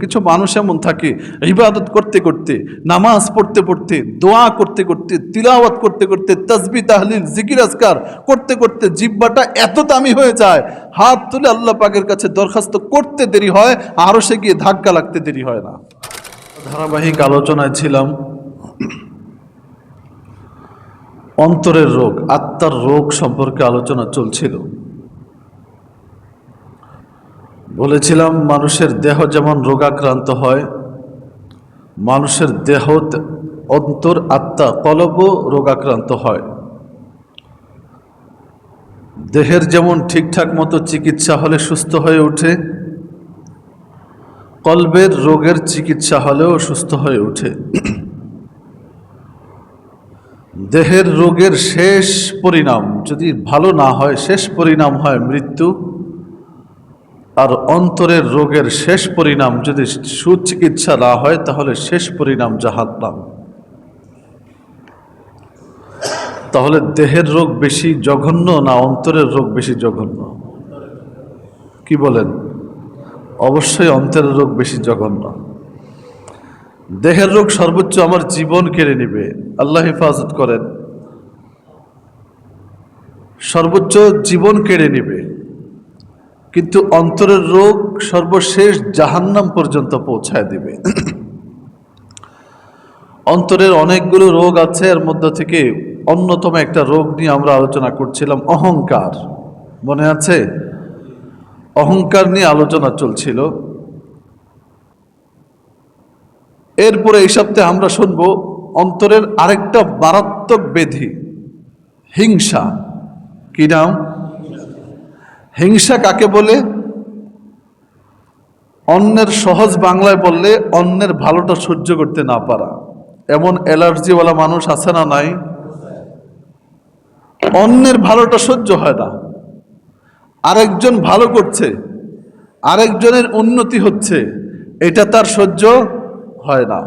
কিছু মানুষ এমন থাকে ইবাদত করতে করতে, নামাজ পড়তে পড়তে, দোয়া করতে করতে, তিলাওয়াত করতে করতে, তাসবিহ তাহলিল জিকির আজকার করতে করতে জিহ্বাটা এত দামি হয়ে যায়, হাত তুলে আল্লাহ পাকের কাছে দরখাস্ত করতে দেরি হয়, আরশে গিয়ে ধাক্কা লাগতে দেরি হয় না। ধারাবাহিক আলোচনায় ছিলাম অন্তরের রোগ, আত্মার রোগ সম্পর্কে আলোচনা চলছিল। বলেছিলাম মানুষের দেহ যেমন রোগাক্রান্ত হয়, মানুষের দেহ অন্তর আত্মা কলবও রোগাক্রান্ত হয়। দেহের যেমন ঠিকঠাক মতো চিকিৎসা হলে সুস্থ হয়ে ওঠে, কলবের রোগের চিকিৎসা হলেও সুস্থ হয়ে ওঠে। দেহের রোগের শেষ পরিণাম যদি ভালো না হয়, শেষ পরিণাম হয় মৃত্যু। আর অন্তরের রোগের শেষ পরিণাম যদি সুচিকিৎসা না হয়, তাহলে শেষ পরিণাম জাহান্নাম। তাহলে দেহের রোগ বেশি জঘন্য না অন্তরের রোগ বেশি জঘন্য? কি বলেন? অবশ্যই অন্তরের রোগ বেশি জঘন্য। দেহের রোগ সর্বোচ্চ আমার জীবন কেড়ে নিবে, আল্লাহ হেফাজত করেন, সর্বোচ্চ জীবন কেড়ে নিবে। কিন্তু অন্তরের রোগ সর্বশেষ জাহান্নাম পর্যন্ত পৌঁছায় দিবে। অন্তরের অনেকগুলো রোগ আছে, এর মধ্যে থেকে অন্যতম একটা রোগ নিয়ে আমরা আলোচনা করছিলাম, অহংকার। মনে আছে? অহংকার নিয়ে আলোচনা চলছিল। এরপরে এই সপ্তাহে আমরা শুনব অন্তরের আরেকটা মারাত্মক ব্যাধি, হিংসা। কি নাম? হিংসা কাকে বলে? অন্যের, সহজ বাংলায় বললে অন্যের ভালোটা সহ্য করতে না পারা। এমন অ্যালার্জিওয়ালা মানুষ আছে না নাই? অন্যের ভালোটা সহ্য হয় না, আরেকজন ভালো করছে, আরেকজনের উন্নতি হচ্ছে, এটা তার সহ্য হয় না।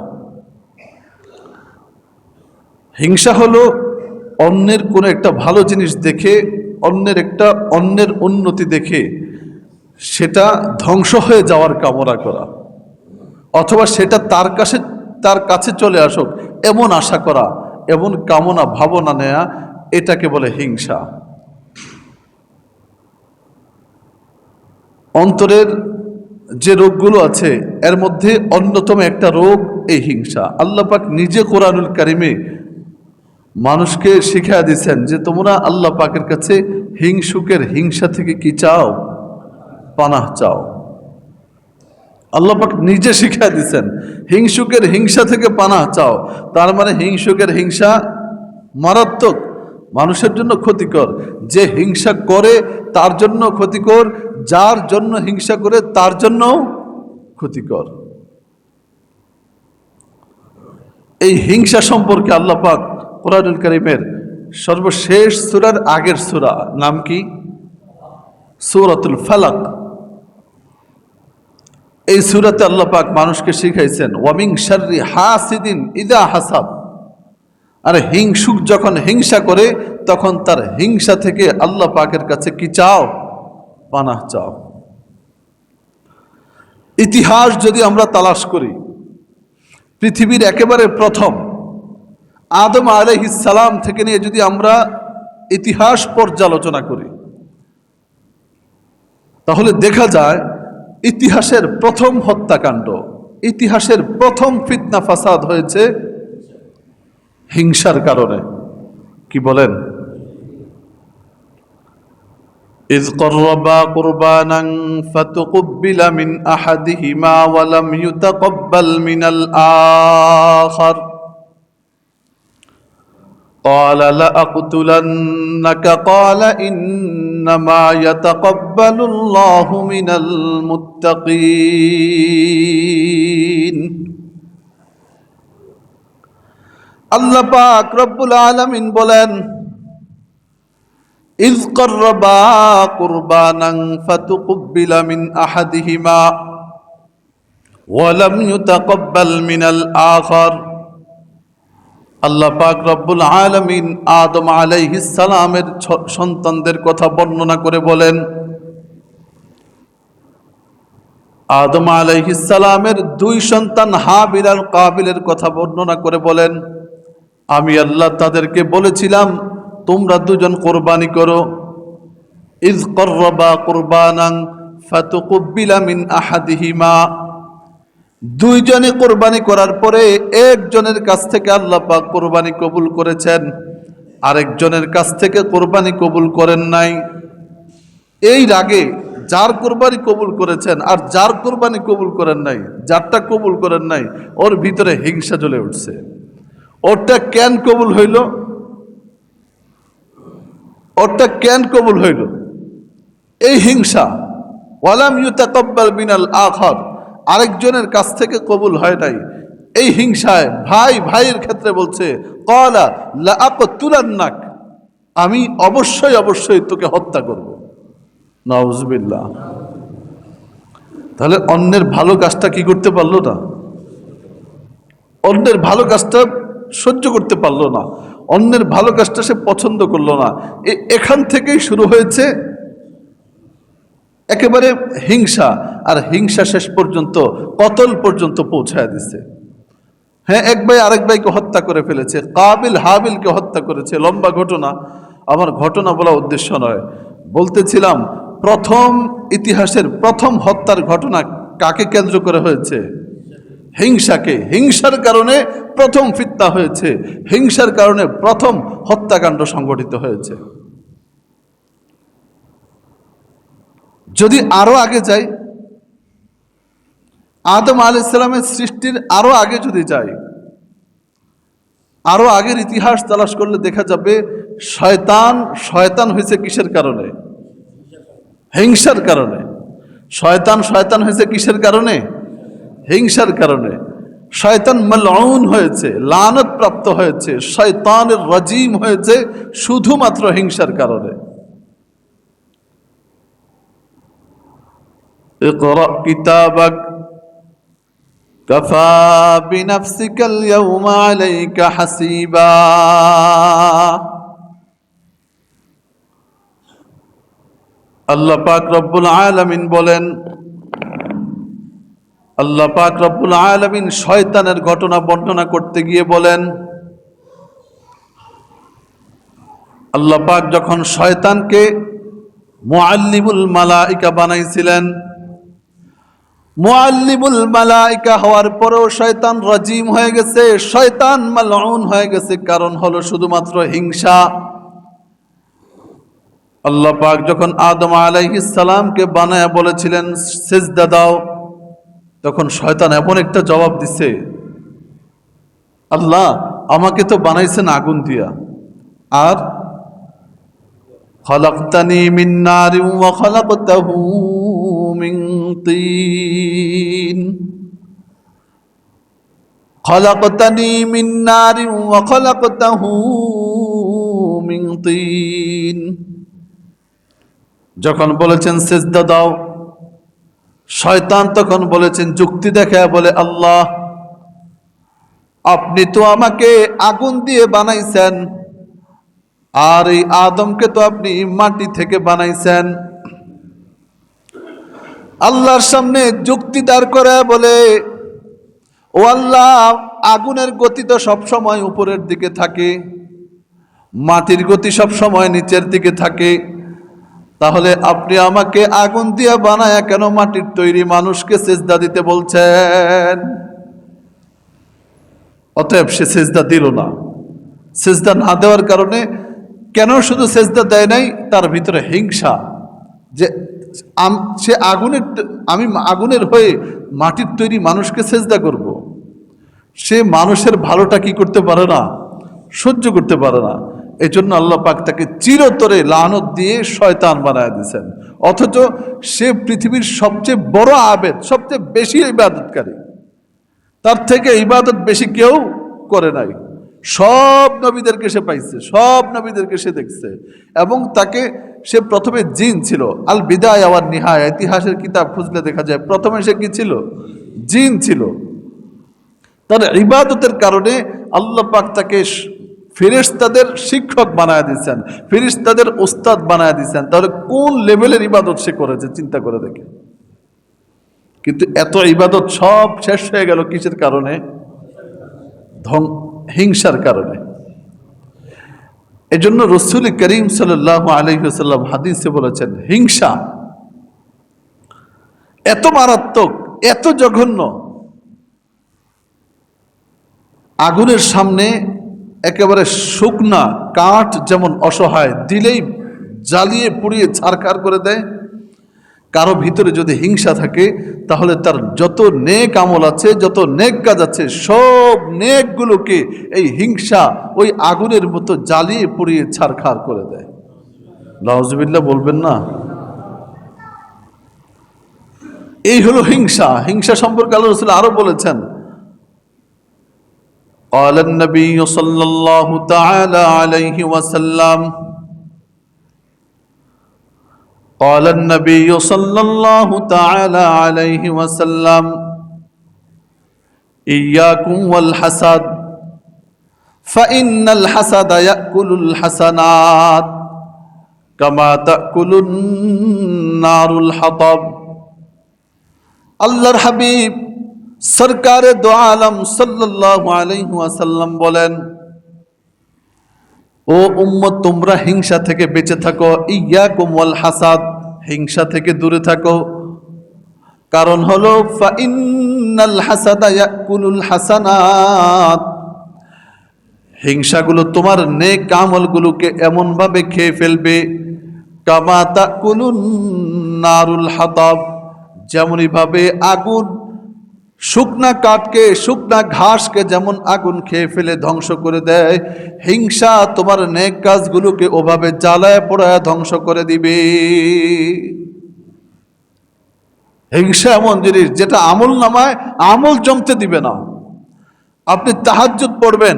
হিংসা হলো অন্যের কোনো একটা ভালো জিনিস দেখে, অন্যের উন্নতি দেখে সেটা ধ্বংস হয়ে যাওয়ার কামনা করা, অথবা সেটা তার কাছে চলে আসুক এমন আশা করা, এমন কামনা ভাবনা নেয়া, এটাকে বলে হিংসা। অন্তরের যে রোগগুলো আছে এর মধ্যে অন্যতম একটা রোগ এই হিংসা। আল্লাহ পাক নিজে কোরআনুল কারিমে মানুষকে শিখিয়ে দিয়েছেন যে তোমরা আল্লাহ পাকের কাছে হিংসুকের হিংসা থেকে কি চাও? পানাহ চাও। আল্লাহ পাক নিজে শিখিয়ে দিয়েছেন হিংসুকের হিংসা থেকে পানাহ চাও। তার মানে হিংসুকের হিংসা মারাত্মক, মানুষের জন্য ক্ষতিকর। যে হিংসা করে তার জন্য ক্ষতিকর, যার জন্য হিংসা করে তার জন্য ক্ষতিকর। এই হিংসা সম্পর্কে আল্লাহ পাক কোরআনুল কারীমের সর্বশেষ সূরার আগের সূরা, নাম কি? সূরাতুল ফালাক। এই সূরাতে আল্লাহ পাক মানুষকে শিখাইছেন ওয়া মিন শাররি হাসিদিন ইযা হাসাদ। আর হিংসুক যখন হিংসা করে তখন তার হিংসা থেকে আল্লাহ পাকের কাছে কি চাও? পানাহ চাও। ইতিহাস যদি আমরা তালাশ করি, পৃথিবীর একেবারে প্রথম আদম আলাইহিস সালাম থেকে নিয়ে যদি আমরা ইতিহাস পর্যালোচনা করি, তাহলে দেখা যায় ইতিহাসের প্রথম হত্যাকাণ্ড, ইতিহাসের প্রথম ফিতনা ফাসাদ হয়েছে হিংসার কারণে। কি বলেন? إذ قربا قربانا فتقبل من أحدهما ولم يتقبل من الآخر قال لأقتلنك قال إنما يتقبل الله من المتقين। আল্লাহ পাক রব্বুল আলামিন বলেন إذ قربا قربانا فتقبل من أحدهما ولم يتقبل من الآخر। আল্লাহ পাক রব্বুল আলামিন আদম আলাইহিস সালামের সন্তানদের কথা বর্ণনা করে বলেন আদম আলাইহিস সালামের দুই সন্তান হাবিল আর কাবিলের কথা বর্ণনা করে বলেন, আমি আল্লাহ তাদেরকে বলেছিলাম তোমরা দুজন কোরবানি করো। ইজ করবা কুরবানান ফাতুকুব্বিলা মিন আহাদিহিমা, দুইজনে কোরবানি করার পরে একজনের কাছ থেকে আল্লাহ পাক কোরবানি কবুল করেছেন, আরেকজনের কাছ থেকে কোরবানি কবুল করেন নাই। এই রাগে যার কোরবানি কবুল করেছেন আর যার কোরবানি কবুল করেন নাই, যারটা কবুল করেন নাই ওর ভিতরে হিংসা জ্বলে উঠছে। ওরটা কেন কবুল হইল? ওরটা কেন কবুল হইল? এই হিংসা। ওয়ালাম ইউতাকাব্বাল মিনাল আখার, আরেকজনের কাছ থেকে কবুল হয় নাই। এই হিংসায় ভাই ভাইয়ের ক্ষেত্রে বলছে ক্বালা লা আকতুলান্নাক, আমি অবশ্যই অবশ্যই তোকে হত্যা করব। নাউজুবিল্লাহ। তাহলে অন্যের ভালো কাজটা কি করতে পারলো না? অন্যের ভালো কাজটা সহ্য করতে পারলো না, অন্যের ভালো কাজটা সে পছন্দ করলো না। এখান থেকেই শুরু হয়েছে একেবারে হিংসা, আর হিংসা শেষ পর্যন্ত কতল পর্যন্ত পৌঁছায় দিছে। হ্যাঁ, এক ভাই আরেক ভাইকে হত্যা করে ফেলেছে, কাবিল হাবিলকে হত্যা করেছে। লম্বা ঘটনা, আমার ঘটনা বলা উদ্দেশ্য নয়। বলতেছিলাম প্রথম ইতিহাসের প্রথম হত্যার ঘটনা কাকে কেন্দ্র করে হয়েছে? হিংসাকে। হিংসার কারণে প্রথম ফিতনা হয়েছে, হিংসার কারণে প্রথম হত্যাকাণ্ড সংঘটিত হয়েছে। যদি আরো আগে যাই, আদম আলাইহিস সালামের সৃষ্টির আরো আগে যদি যাই, আরো আগের ইতিহাস তালাশ করলে দেখা যাবে শয়তান হয়েছে কিসের কারণে? হিংসার কারণে। শয়তান হয়েছে কিসের কারণে? হিংসার কারণে। শয়তান মালউন হয়েছে, লানত প্রাপ্ত হয়েছে, শয়তানের রাজিম হয়েছে শুধুমাত্র হিংসার কারণে। ইকরা কিতাবাক কাফা বিনাফসিকাল ইয়াওমা আলাইকা হাসিবা, আল্লাহ পাক রব্বুল আলামিন বলেন, আল্লাহ পাক রব্বুল আলামিন শয়তানের ঘটনা বর্ণনা করতে গিয়ে বলেন, আল্লাহ পাক যখন শয়তানকে মুআল্লিমুল মালাইকা বানাইছিলেন, মুআল্লিমুল মালাইকা হওয়ার পরেও শয়তান রাজিম হয়ে গেছে, শয়তান মালউন হয়ে গেছে। কারণ হলো শুধুমাত্র হিংসা। আল্লাহ পাক যখন আদম আলাইহিস সালামকে বানায়া বলেছিলেন সিজদা দাও, তখন শয়তান এমন একটা জবাব দিছে, আল্লাহ আমাকে তো বানাইছেন আগুন দিয়া, আর খলাকতানি মিন নারিন ওয়া খলাকতাহু মিন তিন, খলাকতানি মিন নারিন ওয়া খলাকতাহু মিন তিন। যখন বলেছেন সিজদা দাও, শয়তান তখন বলেছেন, যুক্তি দেখায় বলে, আল্লাহ আপনি তো আমাকে আগুন দিয়ে বানাইছেন, আর এই আদমকে তো আপনি মাটি থেকে বানাইছেন। আল্লাহর সামনে যুক্তি দাঁড় করে বলে, ও আল্লাহ আগুনের গতি তো সবসময় উপরের দিকে থাকে, মাটির গতি সবসময় নিচের দিকে থাকে, তাহলে আপনি আমাকে আগুন দিয়ে বানায়া কেন মাটির তৈরি মানুষকে সেজদা দিতে বলছেন? অতএব সে সেজদা দিল না। সেজদা না দেওয়ার কারণে কেন শুধু সেজদা দেয় নাই, তার ভিতরে হিংসা, যে সে আমি আগুনের হয়ে মাটির তৈরি মানুষকে সেজদা করব। সে মানুষের ভালোটা কি করতে পারে না, সহ্য করতে পারে না। এই জন্য আল্লাহ পাক তাকে চিরতরে লানত দিয়ে শয়তান বানায় দিয়েছেন। অথচ সে পৃথিবীর সবচেয়ে বড় আবেদ, সবচেয়ে বেশি ইবাদতকারী, তার থেকে ইবাদত বেশি কেউ করে নাই। সব নবীদেরকে সে পাইছে, সব নবীদেরকে সে দেখছে, এবং তাকে সে প্রথমে জিন ছিল। আল বিদায়া ওয়ান নিহায়া, ইতিহাসের কিতাব খুঁজলে দেখা যায় প্রথমে সে কি ছিল? জিন ছিল। তার ইবাদতের কারণে আল্লাহ পাক তাকে ফেরেশতাদের শিক্ষক বানায় দিয়েছেন, ফেরেশতাদের ওস্তাদ বানায় দিয়েছেন। তাহলে কোন লেভেলের ইবাদত সে করেছে চিন্তা করে দেখে। কিন্তু এত ইবাদত সব শেষ হয়ে গেল কিসের কারণে? হিংসার কারণে। এজন্য রাসূল করিম সাল্লাল্লাহু আলাইহি ওয়াসাল্লাম হাদিসে বলেছেন, হিংসা এত মারাত্মক, এত জঘন্য, আগুনের সামনে একেবারে শুকনা কাঠ যেমন অসহায়, দিলেই জ্বালিয়ে পুড়িয়ে ছারখার করে দেয়। কারো ভিতরে যদি হিংসা থাকে তাহলে তার যত নেক আমল আছে, যত নেক কাজ আছে, সব নেকগুলোকে এই হিংসা ওই আগুনের মতো জ্বালিয়ে পুড়িয়ে ছারখার করে দেয়। নাউজুবিল্লাহ বলবেন না? এই হলো হিংসা। হিংসা সম্পর্কে আল্লাহ রাসূল আরো বলেছেন, قال النبي صلى الله تعالى عليه وسلم قال النبي صلى الله تعالى عليه وسلم إياكم والحسد فإن الحسد يأكل الحسنات كما تأكل النار الحطب। আল্লাহর হাবিব সরকারে দো আলম সাল্লাল্লাহু আলাইহি ওয়াসাল্লাম বলেন, ও উম্মত, তোমরা হিংসা থেকে বেঁচে থাকো। ইয়াকুম ওয়াল হাসাদ, হিংসা থেকে দূরে থাকো। কারণ হলো ফাইন্নাল হাসাদা ইয়াকুলুল হাসানাত, হিংসাগুলো তোমার নেক আমলগুলোকে এমন ভাবে খেয়ে ফেলবে, কামা তাকুলুন নারুল হাতাব, যেমনই ভাবে আগুন শুকনা কাঠকে, শুকনা ঘাসকে যেমন আগুন খেয়ে ফেলে ধ্বংস করে দেয়, হিংসা তোমার নেক কাজগুলোকে ওভাবে জ্বালায় পোড়ায় ধ্বংস করে দিবে। হিংসা এমন জিনিস যেটা আমল নামায় আমল জমতে দিবে না। আপনি তাহাজ্জুদ পড়বেন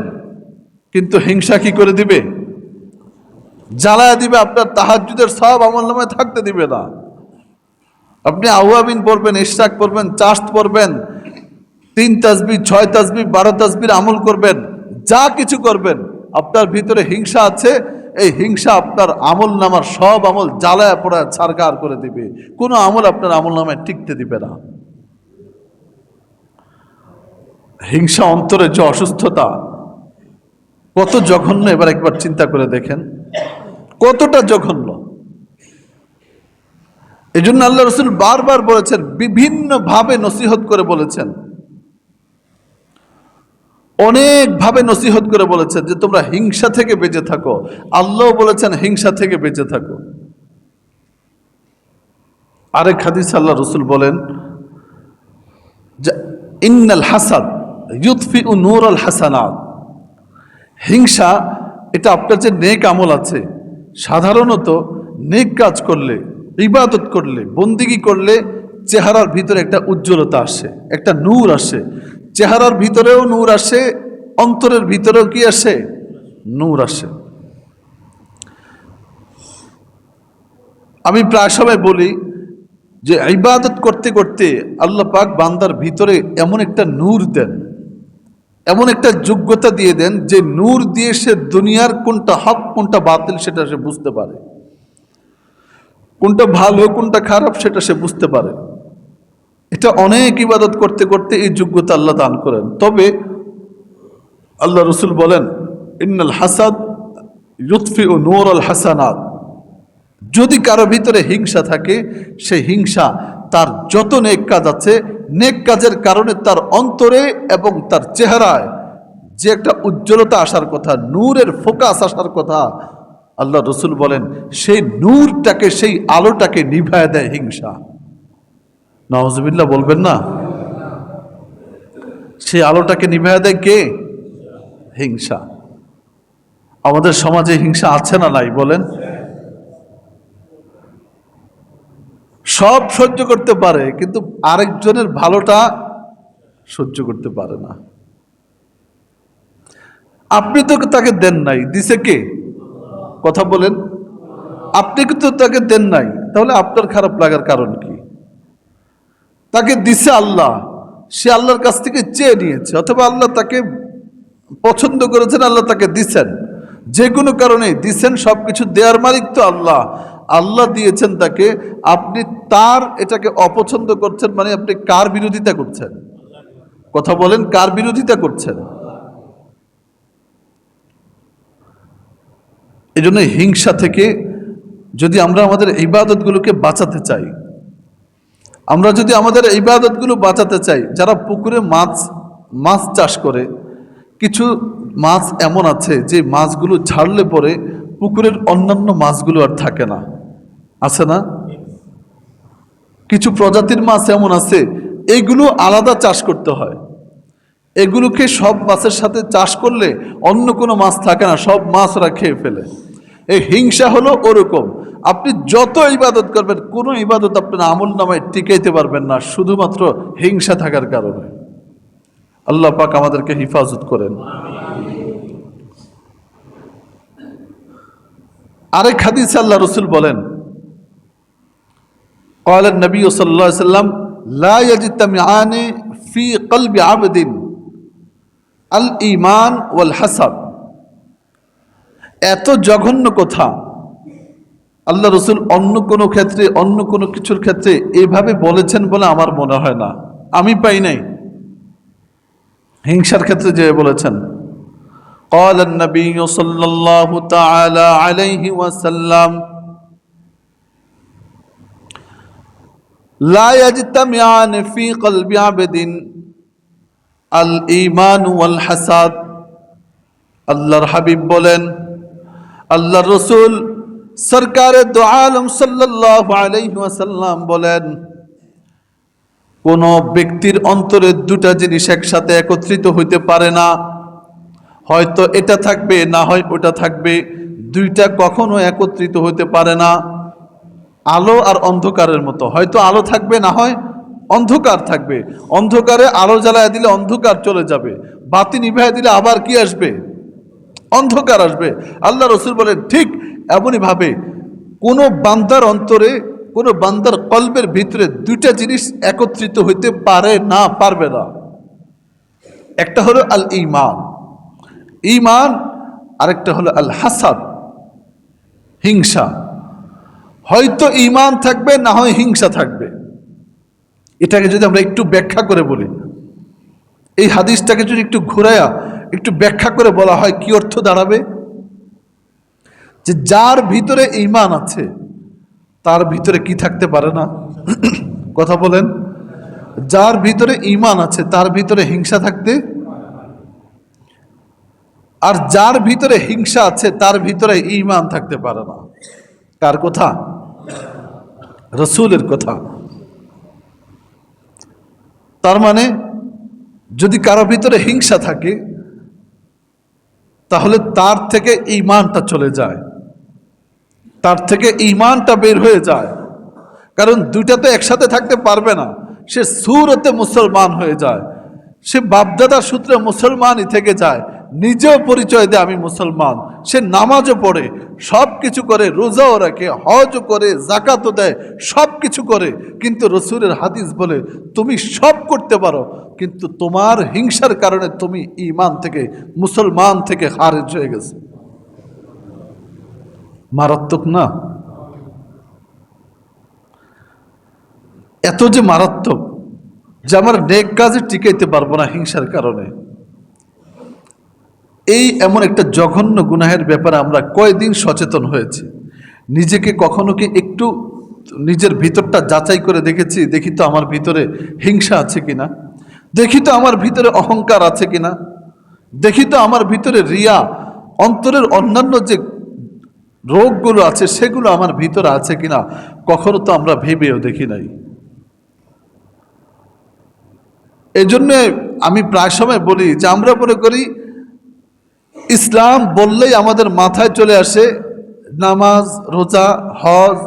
কিন্তু হিংসা কি করে দিবে? জ্বালায় দিবে। আপনার তাহাজ্জুদের সব আমল নামায় থাকতে দিবে না। আপনি আওয়াবিন পড়বেন, ইশরাক পড়বেন, চাশত পড়বেন, 3 তাসবিহ 6 তাসবিহ 12 তাসবিহ আমল করবেন, যা কিছু করবেন, আপনার ভিতরে হিংসা আছে, এই হিংসা আপনার আমল নামার সব আমল জ্বালায় পোড়ায় ছারখার করে দিবে। কোনো আমল আপনার আমল নামায় টিকতে দিবে না। হিংসা অন্তরে যে অসুস্থতা, কত জঘন্য, এবার একবার চিন্তা করে দেখেন কতটা জঘন্য। এই জন্য আল্লাহ রাসূল বারবার বলেছেন, বিভিন্ন ভাবে নসিহত করে বলেছেন, অনেক ভাবে নসিহত করে বলেছেন যে তোমরা হিংসা থেকে বেঁচে থাকো। আল্লাহ বলেছেন হিংসা থেকে বেঁচে থাকো। আরেক হাদিস আল্লাহ রাসূল বলেন যে ইন্নাল হাসাদ ইউতফিউ নূরাল হাসানাত, হিংসা এটা আপনার যে নেক আমল আছে, সাধারণত নেক কাজ করলে, ইবাদত করলে, বন্দিগি করলে চেহারার ভিতরে একটা উজ্জ্বলতা আসে, একটা নূর আসে। চেহারার ভিতরেও নূর আসে, অন্তরের ভিতরেও কি আসে? নূর আসে। আমি প্রায় সময় বলি যে ইবাদত করতে করতে আল্লাহ পাক বান্দার ভিতরে এমন একটা নূর দেন, এমন একটা যোগ্যতা দিয়ে দেন যে নূর দিয়ে সে দুনিয়ার কোনটা হক কোনটা বাতিল সেটা সে বুঝতে পারে, কোনটা ভালো কোনটা খারাপ সেটা সে বুঝতে পারে। এটা অনেক ইবাদত করতে করতে এই যোগ্যতা আল্লাহ দান করেন। তবে আল্লাহ রাসূল বলেন ইন্নাল হাসাদ ইউতফিউ নূরাল হাসানাত, যদি কারো ভিতরে হিংসা থাকে, সেই হিংসা তার যত নেক কাজ আছে, নেক কাজের কারণে তার অন্তরে এবং তার চেহারায় যে একটা উজ্জ্বলতা আসার কথা, নূরের ফোকাস আসার কথা, আল্লাহ রাসূল বলেন সেই নূরটাকে, সেই আলোটাকে নিভায় দেয় হিংসা। নাউজুবিল্লাহ বলবেন না? সেই আলোটাকে নিভায় দেয় কে? হিংসা। আমাদের সমাজে হিংসা আছে না নাই বলেন? সব সহ্য করতে পারে কিন্তু আরেকজনের ভালোটা সহ্য করতে পারে না। আপনি তো তাকে দেন নাই, দিছে কে? কথা বলেন। আপনি কিন্তু তাকে দেন নাই, তাহলে আপনার খারাপ লাগার কারণ কি? তাকে দিছে আল্লাহ, সে আল্লাহর কাছ থেকে চেয়ে নিয়েছে, অথবা আল্লাহ তাকে পছন্দ করেছেন, আল্লাহ তাকে দিছেন, যে কোনো কারণে দিছেন। সবকিছু দেওয়ার মালিক তো আল্লাহ। আল্লাহ দিয়েছেন তাকে, আপনি তার এটাকে অপছন্দ করছেন, মানে আপনি কার বিরোধিতা করছেন? কথা বলেন, কার বিরোধিতা করছেন? এই জন্য হিংসা থেকে যদি আমরা আমাদের ইবাদতগুলোকে বাঁচাতে চাই, আমরা যদি আমাদের ইবাদতগুলো বাঁচাতে চাই, যারা পুকুরে মাছ চাষ করে, কিছু মাছ এমন আছে যে মাছগুলো ছাড়লে পরে পুকুরের অন্যান্য মাছগুলো আর থাকে না, আছে না? কিছু প্রজাতির মাছ এমন আছে, এগুলো আলাদা চাষ করতে হয়। এগুলোকে সব মাছের সাথে চাষ করলে অন্য কোনো মাছ থাকে না, সব মাছ ওরা খেয়ে ফেলে। এই হিংসা হলো ওরকম। আপনি যত ইবাদত করবেন, কোনো ইবাদত আপনার আমল নামায় টিকাইতে পারবেন না, শুধুমাত্র হিংসা থাকার কারণে। আল্লাহ পাক আমাদেরকে হিফাজত করেন। আরেক হাদিসে আল্লাহ রাসূল বলেন, قال النبي صلى الله عليه وسلم لا يجتمعان في قلب عبد الإيمان والحسد। এত জঘন্য কথা আল্লাহ রাসূল অন্য কোনো ক্ষেত্রে, অন্য কোনো কিছুর ক্ষেত্রে এভাবে বলেছেন বলে আমার মনে হয় না, আমি পাই নাই। হিংসার ক্ষেত্রে যে বলেছেন, قال النبي صلى الله تعالى عليه وسلم لا يجتمعان في قلب عبد الإيمان والحسد। আল্লাহর হাবিব বলেন, আল্লাহর রাসূল সরকারে দো আলম সাল্লাল্লাহু আলাইহি ওয়াসাল্লাম বলেন, কোন ব্যক্তির অন্তরে দুটা জিনিস একসাথে একত্রিত হইতে পারে না, হয়তো এটা থাকবে না হয় ওটা থাকবে, দুইটা কখনো একত্রিত হইতে পারে না। আলো আর অন্ধকারের মতো, হয়তো আলো থাকবে না হয় অন্ধকার থাকবে। অন্ধকারে আলো জ্বালায় দিলে অন্ধকার চলে যাবে, বাতি নিভায় দিলে আবার কি আসবে? অন্ধকার আসবে। আল্লাহ রাসূল বলেন ঠিক এমনই ভাবে কোনো বান্দার অন্তরে, কোনো বান্দার কলবের ভিতরে দুইটা জিনিস একত্রিত হইতে পারে না, পারবে না। একটা হলো আল ঈমান, ঈমান, আরেকটা হলো আল হাসাদ, হিংসা। হয়তো ঈমান থাকবে না হয় হিংসা থাকবে। এটাকে যদি আমরা একটু ব্যাখ্যা করে বলি, এই হাদিসটাকে যদি একটু ঘুরাইয়া একটু ব্যাখ্যা করে বলা হয়, কি অর্থ দাঁড়াবে? যে যার ভিতরে ঈমান আছে তার ভিতরে কি থাকতে পারে না? কথা বলেন, যার ভিতরে ঈমান আছে তার ভিতরে হিংসা থাকতে, আর যার ভিতরে হিংসা আছে তার ভিতরে ঈমান থাকতে পারে না। কার কথা? রাসূলের কথা। তার মানে যদি কারো ভিতরে হিংসা থাকে তাহলে তার থেকে ঈমানটা চলে যায়, তার থেকে ঈমানটা বের হয়ে যায়। কারণ দুইটা তো একসাথে থাকতে পারবে না। সে সুরতে মুসলমান হয়ে যায়, সে বাপদাদার সূত্রে মুসলমানই থেকে যায়, নিজেও পরিচয় দেয় আমি মুসলমান, সে নামাজও পড়ে, সব কিছু করে, রোজাও রাখে, হজও করে, যাকাতও দেয়, সব কিছু করে। কিন্তু রাসূলের হাদিস বলে তুমি সব করতে পারো, কিন্তু তোমার হিংসার কারণে তুমি ঈমান থেকে, মুসলমান থেকে খারিজ হয়ে গেছে। মারাত্মক না? এত যে মারাত্মক যে আমার নেক কাজে টিকাইতে পারবো না হিংসার কারণে। এই এমন একটা জঘন্য গুনাহের ব্যাপারে আমরা কয়দিন সচেতন হয়েছি? নিজেকে কখনো কি একটু নিজের ভিতরটা যাচাই করে দেখেছি? দেখি তো আমার ভিতরে হিংসা আছে কিনা, দেখি তো আমার ভিতরে অহংকার আছে কিনা, দেখি তো আমার ভিতরে রিয়া, অন্তরের অন্যান্য যে রোগগুলো আছে সেগুলো আমার ভিতরে আছে কিনা। কখনো তো আমরা ভেবেও দেখি নাই। এই জন্য আমি প্রায় সময় বলি যে আমরা মনে করি ইসলাম বললেই আমাদের মাথায় চলে আসে নামাজ, রোজা, হজ,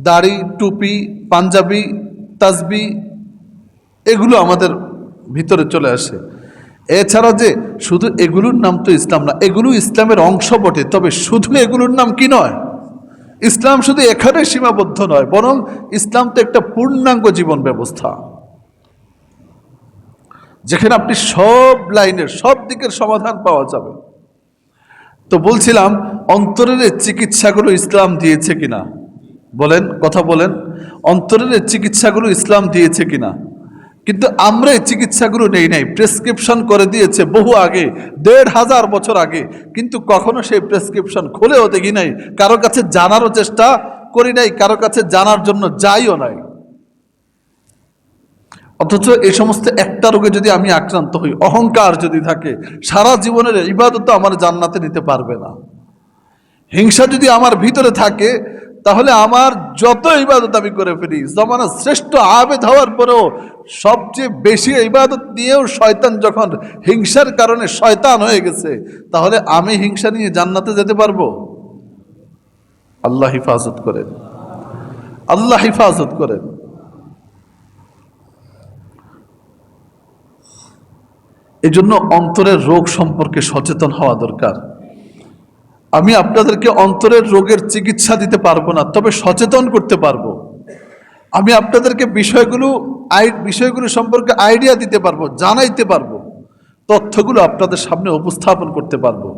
দাড়ি, টুপি, পাঞ্জাবি, তাসবি, এগুলো আমাদের ভিতরে চলে আসে। এছাড়া যে শুধু এগুলোর নাম তো ইসলাম না, এগুলো ইসলামের অংশ বটে, তবে শুধু এগুলোর নাম কি নয়। ইসলাম শুধু এখানে সীমাবদ্ধ নয়, বরং ইসলাম তো একটা পূর্ণাঙ্গ জীবন ব্যবস্থা, যেখানে আপনি সব লাইনের, সব দিকের সমাধান পাওয়া যাবে। তো বলছিলাম অন্তরের চিকিৎসাগুলো ইসলাম দিয়েছে কিনা। বলেন, কথা বলেন, অন্তরের এই চিকিৎসাগুলো ইসলাম দিয়েছে কিনা? কিন্তু আমরা এই চিকিৎসাগুলো নেই নাই, প্রেসক্রিপশন করে দিয়েছে বহু আগে, ১৫০০ বছর আগে, কিন্তু কখনো সেই প্রেসক্রিপশন খুলেও দেখি নাই, কারো কাছে জানারও চেষ্টা করি নাই, কারো কাছে জানার জন্য যাইও নাই। অথচ এই সমস্ত একটা রোগে যদি আমি আক্রান্ত হই, অহংকার যদি থাকে, সারা জীবনের ইবাদত আমার জান্নাতে নিতে পারবে না। হিংসা যদি আমার ভিতরে থাকে, তাহলে আমার যত ইবাদত আমি করে ফেলি, জমানার শ্রেষ্ঠ আবেদ হওয়ার পরেও সবচেয়ে বেশি ইবাদত নিয়েও শয়তান যখন হিংসার কারণে শয়তান হয়ে গেছে, তাহলে আমি হিংসা নিয়ে জান্নাতে যেতে পারবো? আল্লাহ হিফাজত করেন, আল্লাহ হিফাজত করেন। এই জন্য অন্তরের রোগ সম্পর্কে সচেতন হওয়া দরকার। আমি আপনাদেরকে অন্তরের রোগের চিকিৎসা দিতে পারবো না, তবে সচেতন করতে পারবো। আমি আপনাদেরকে বিষয়গুলো সম্পর্কে আইডিয়া দিতে পারবো, জানাইতে পারবো, তথ্যগুলো আপনাদের সামনে উপস্থাপন করতে পারবো।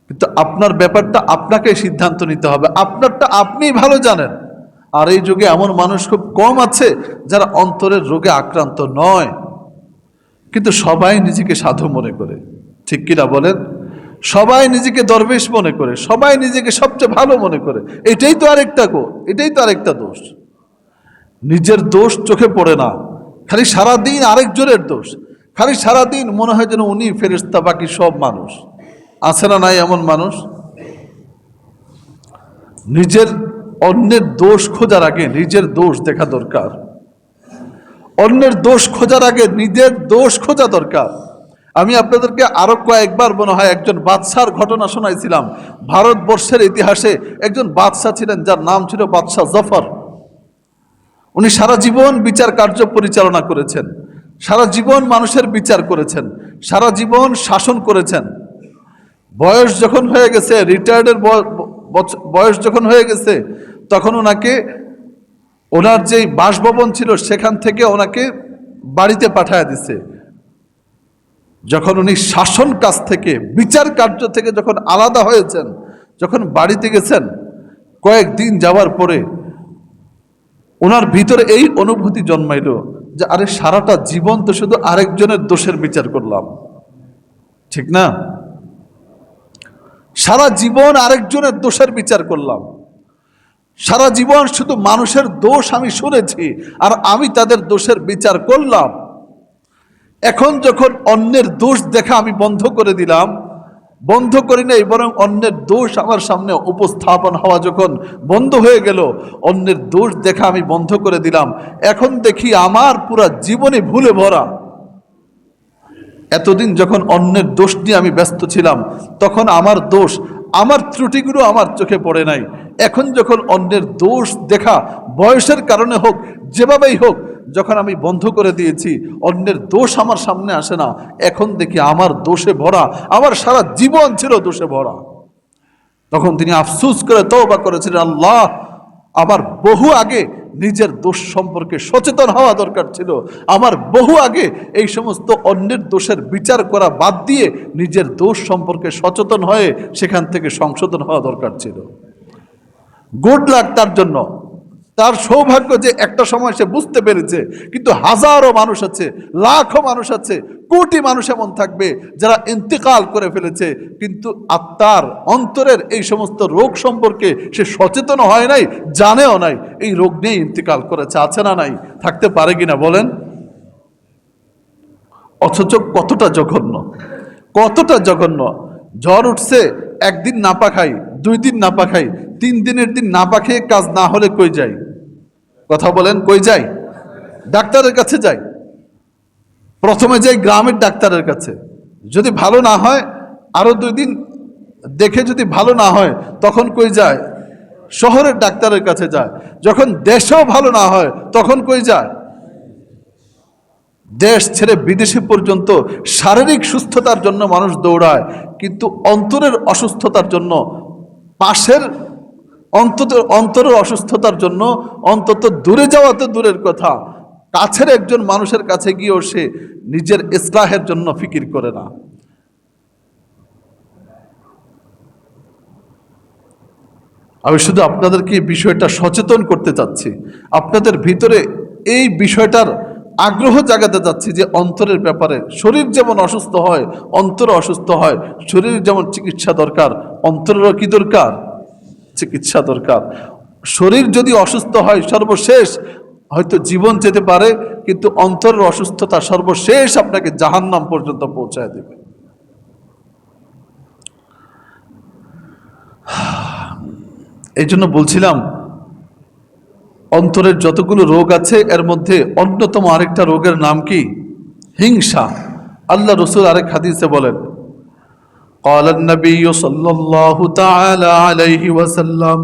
কিন্তু আপনার ব্যাপারটা আপনাকে সিদ্ধান্ত নিতে হবে, আপনারটা আপনিই ভালো জানেন। আর এই যুগে এমন মানুষ খুব কম আছে যারা অন্তরের রোগে আক্রান্ত নয়, কিন্তু সবাই নিজেকে সাধু মনে করে, ঠিক কিনা বলেন? সবাই নিজেকে দরবেশ মনে করে, সবাই নিজেকে সবচেয়ে ভালো মনে করে। এটাই তো আরেকটা দোষ। নিজের দোষ চোখে পড়ে না, খালি সারাদিন আরেকজনের দোষ, খালি সারাদিন মনে হয় যেন উনি ফেরেশতা, বাকি সব মানুষ। আছে না নাই এমন মানুষ? অন্যের দোষ খোঁজার আগে নিজের দোষ দেখা দরকার, অন্যের দোষ খোঁজার আগে নিজের দোষ খোঁজা দরকার। আমি আপনাদেরকে আরো কয়েকবার মনে হয় একজন বাদশার ঘটনা শোনাইছিলাম। ভারতবর্ষের ইতিহাসে একজন বাদশা ছিলেন, যার নাম ছিল বাদশাহ জফর। উনি সারা জীবন বিচার কার্য পরিচালনা করেছেন, সারা জীবন মানুষের বিচার করেছেন, সারা জীবন শাসন করেছেন। বয়স যখন হয়ে গেছে, রিটায়ার্ডের বয়স যখন হয়ে গেছে, তখন ওনার যেই বাসভবন ছিল সেখান থেকে ওনাকে বাড়িতে পাঠায় দিছে। যখন উনি শাসন কাজ থেকে, বিচার কার্য থেকে যখন আলাদা হয়েছেন, যখন বাড়িতে গেছেন, কয়েকদিন যাওয়ার পরে ওনার ভিতরে এই অনুভূতি জন্মাইল যে আরে সারাটা জীবন তো শুধু আরেকজনের দোষের বিচার করলাম, ঠিক না? সারা জীবন আরেকজনের দোষের বিচার করলাম, সারা জীবন শুধু মানুষের দোষ আমি শুনেছি আর আমি তাদের দোষের বিচার করলাম। এখন যখন অন্যের দোষ দেখা আমি বন্ধ করে দিলাম, বন্ধ করি নাই, বরং অন্যের দোষ আমার সামনে উপস্থাপন হওয়া যখন বন্ধ হয়ে গেল, অন্যের দোষ দেখা আমি বন্ধ করে দিলাম, এখন দেখি আমার পুরা জীবনে ভুলে ভরা। এতদিন যখন অন্যের দোষ নিয়ে আমি ব্যস্ত ছিলাম, তখন আমার দোষ, আমার ত্রুটিগুলো আমার চোখে পড়ে নাই। এখন যখন অন্যের দোষ দেখা, বয়সের কারণে হোক, যেভাবেই হোক, যখন আমি বন্ধ করে দিয়েছি, অন্যের দোষ আমার সামনে আসে না। এখন দেখি আমার দোষে ভরা, আমার সারা জীবন ছিল দোষে ভরা। তখন তিনি আফসোস করে তওবা করেছিলেন, আল্লাহ, আমার বহু আগে নিজের দোষ সম্পর্কে সচেতন হওয়া দরকার ছিল, আমার বহু আগে এই সমস্ত অন্যের দোষের বিচার করা বাদ দিয়ে নিজের দোষ সম্পর্কে সচেতন হয়ে সেখান থেকে সংশোধন হওয়া দরকার ছিল। গুড লাক তার জন্য, তার সৌভাগ্য যে একটা সময় সে বুঝতে পেরেছে। কিন্তু হাজারো মানুষ আছে, লাখো মানুষ আছে, কোটি মানুষ এমন থাকবে যারা ইন্তেকাল করে ফেলেছে, কিন্তু আত্মার অন্তরের এই সমস্ত রোগ সম্পর্কে সে সচেতন হয় নাই, জানেও নাই, এই রোগ নিয়ে ইন্তেকাল করেছে। আছে না নাই? থাকতে পারে কিনা বলেন? অথচ কতটা জঘন্য। জ্বর উঠছে, একদিন নাপা খাই, 2 দিন নাপা খাই, 3 দিনের দিন নাপা খেয়ে কাজ না হলে কই যাই? কথা বলেন, কই যাই? ডাক্তারের কাছে যাই। প্রথমে যাই গ্রামের ডাক্তারের কাছে, যদি ভালো না হয় আরো 2 দিন দেখে যদি ভালো না হয়, তখন কই যায়? শহরের ডাক্তারের কাছে যায়। যখন দেশেও ভালো না হয়, তখন কই যায়? দেশ ছেড়ে বিদেশে পর্যন্ত শারীরিক সুস্থতার জন্য মানুষ দৌড়ায়, কিন্তু অন্তরের অসুস্থতার জন্য, অন্তরের অসুস্থতার জন্য অন্তত দূরে যাওয়া তো দূরের কথা, কাছের একজন মানুষের কাছে গিয়েও সে নিজের ইসলাহের জন্য ফিকির করে না। আমি শুধু আপনাদেরকে এই বিষয়টা সচেতন করতে চাচ্ছি, আপনাদের ভিতরে এই বিষয়টার আগ্রহ জাগাতে যাচ্ছি যে অন্তরের ব্যাপারে শরীর যেমন অসুস্থ হয়, অন্তর অসুস্থ হয়, শরীরের যেমন চিকিৎসা দরকার, অন্তরেরও কি দরকার? চিকিৎসা দরকার। শরীর যদি অসুস্থ হয় সর্বশেষ হয়তো জীবন যেতে পারে, কিন্তু অন্তরের অসুস্থতা সর্বশেষ আপনাকে জাহান্নাম পর্যন্ত পৌঁছায় দেবে। এই জন্য বলছিলাম, অন্তরের যতগুলো রোগ আছে এর মধ্যে অন্যতম আরেকটা রোগের নাম কি? হিংসা। আল্লাহ রসুল আরেক হাদিসে বলেন, قال النبي صلى الله تعالى عليه وسلم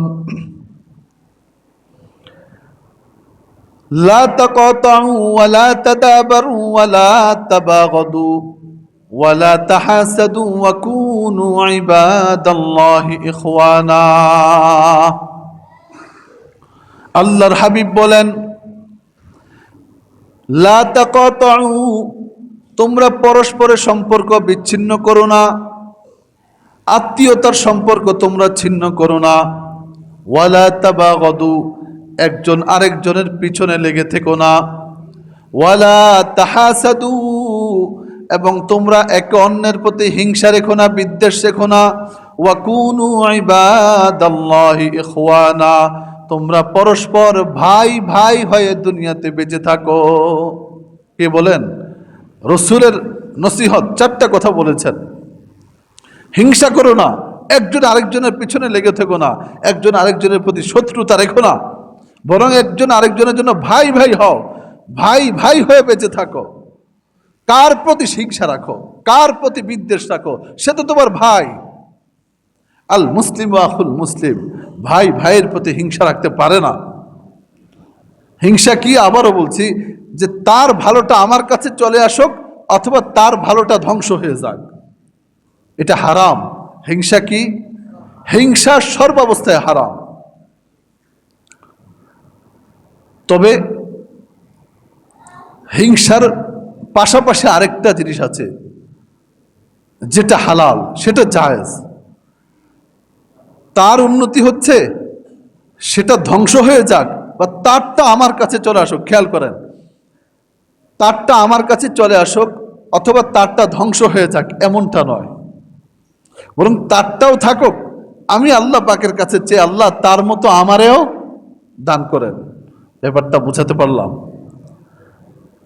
لا تقاطعوا ولا تدابروا ولا تباغضوا ولا تحاسدوا وكونوا عباد الله إخوانا। আল্লাহর হাবিব বলেন, লা তাকাতাউ, তোমরা পরস্পরের সম্পর্ক বিচ্ছিন্ন করো না, আত্মীয়তার সম্পর্ক তোমরা ছিন্ন করো না। ওয়ালা তাবাগাদু, একজন আরেকজনের পিছনে লেগে থেকো না। ওয়ালা তাহাসাদু, এবং তোমরা একে অন্যের প্রতি হিংসা রেখো না, বিদ্বেষ রেখো না। ওয়াকুনু ইবাদাল্লাহি ইখওয়ানা, তোমরা পরস্পর ভাই ভাই হয়ে দুনিয়াতে বেঁচে থাকো। কে বলেন? রসুলের নসিহত, চারটা কথা বলেছেন। হিংসা করো না, একজন আরেকজনের পিছনে লেগে থেকো না, একজন আরেকজনের প্রতি শত্রুতা রেখো না, বরং একজন আরেকজনের জন্য ভাই ভাই হও, ভাই ভাই হয়ে বেঁচে থাকো। কার প্রতি হিংসা রাখো, কার প্রতি বিদ্বেষ রাখো? সে তো তোমার ভাই। আল মুসলিম আখুল মুসলিম, ভাই ভাইয়ের প্রতি হিংসা রাখতে পারে না। হিংসা কি? আবারও বলছি যে তার ভালোটা আমার কাছে চলে আসুক অথবা তার ভালোটা ধ্বংস হয়ে যাক, এটা হারাম। হিংসা কি? হিংসা সর্বাবস্থায় হারাম। তবে হিংসার পাশাপাশি আরেকটা জিনিস আছে যেটা হালাল, সেটা জায়েজ। তার উন্নতি হচ্ছে, সেটা ধ্বংস হয়ে যাক বা তারটা আমার কাছে চলে আসুক। খেয়াল করেন, তারটা আমার কাছে চলে আসুক অথবা তারটা ধ্বংস হয়ে যাক, এমনটা নয়, বরং তারটাও থাকুক। আমি আল্লাহ পাকের কাছে চেয়ে আল্লাহ তার মতো আমারেও দান করেন। ব্যাপারটা বুঝাতে পারলাম?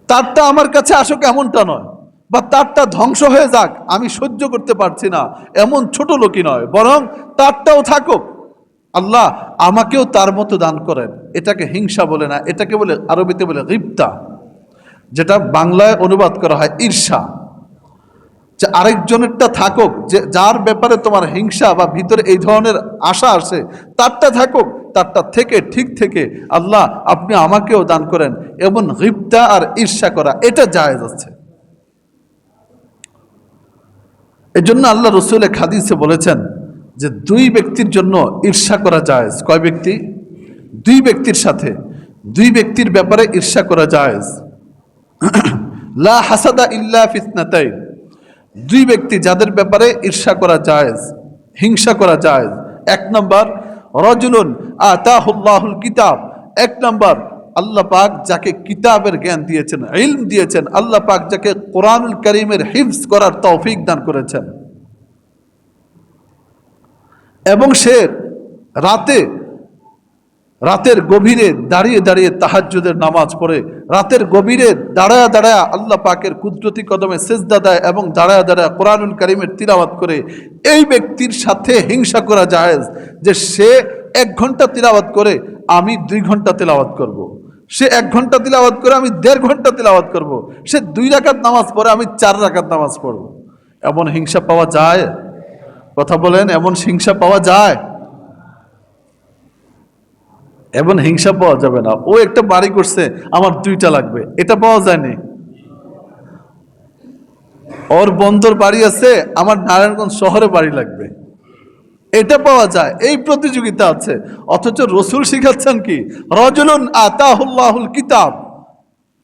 তারটা আমার কাছে আসুক এমনটা নয়, বা তারটা ধ্বংস হয়ে যাক, আমি সহ্য করতে পারছি না এমন ছোট লোকই নয়, বরং তারটাও থাকুক, আল্লাহ আমাকেও তার মতো দান করেন। এটাকে হিংসা বলে না, এটাকে বলে, আরবিতে বলে গিবতা, যেটা বাংলায় অনুবাদ করা হয় ঈর্ষা। যে আরেকজনেরটা থাকুক, যে যার ব্যাপারে তোমার হিংসা বা ভিতরে এই ধরনের আশা আসে, তারটা থাকুক, তারটা থেকে ঠিক থেকে আল্লাহ আপনি আমাকেও দান করেন, এমন গিবতা আর ঈর্ষা করা এটা জায়েজ আছে। এই জন্য আল্লাহ রসুল এক হাদিসে বলেছেন যে দুই ব্যক্তির জন্য ঈর্ষা করা জায়েজ। কয় ব্যক্তি? দুই ব্যক্তির সাথে, দুই ব্যক্তির ব্যাপারে ঈর্ষা করা জায়েজ। লা হাসাদা ইল্লা ফিতনাতাইন, দুই ব্যক্তি যাদের ব্যাপারে ঈর্ষা করা জায়েজ, হিংসা করা জায়েজ। এক নম্বর, রাজুলুন আতাহুল্লাহুল কিতাব, এক নম্বর আল্লাহ পাক যাকে কিতাবের জ্ঞান দিয়েছেন, ইলম দিয়েছেন, আল্লাহ পাক যাকে কোরআনুল কারীমের হিফজ করার তৌফিক দান করেছেন, এবং সে রাতের গভীরে দাঁড়িয়ে দাঁড়িয়ে তাহাজ্জুদের নামাজ পড়ে, রাতের গভীরে দাঁড়ায়া দাঁড়ায়া আল্লাহ পাকের কুদরতি কদমে সিজদা দেয় এবং দাঁড়ায়া দাঁড়ায়া কোরআনুল কারীমের তিলাওয়াত করে। এই ব্যক্তির সাথে হিংসা করা জায়েজ যে সে 1 ঘন্টা তিলাওয়াত করে, আমি 2 ঘন্টা তিলাওয়াত করব। সে 1 ঘন্টা তিলাওয়াত করে, আমি 1.5 ঘন্টা তিলাওয়াত করব। সে 2 রাকাত নামাজ পড়ে, আমি 4 রাকাত নামাজ পড়ব। এমন হিংসা পাওয়া যায়? কথা বলেন, এমন হিংসা পাওয়া যায়? এমন হিংসা পাওয়া যাবে না। ও একটা বাড়ি করছে, আমার 2টা লাগবে, এটা পাওয়া যায়নি। ওর বন্দর বাড়ি আছে, আমার নারায়ণগঞ্জ শহরে বাড়ি লাগবে, এটা পাওয়া যায়। এই প্রতিযোগিতা আছে। অথচ রসুল শিখাচ্ছেন কি? রাজুলুন আতাহুল্লাহুল কিতাব,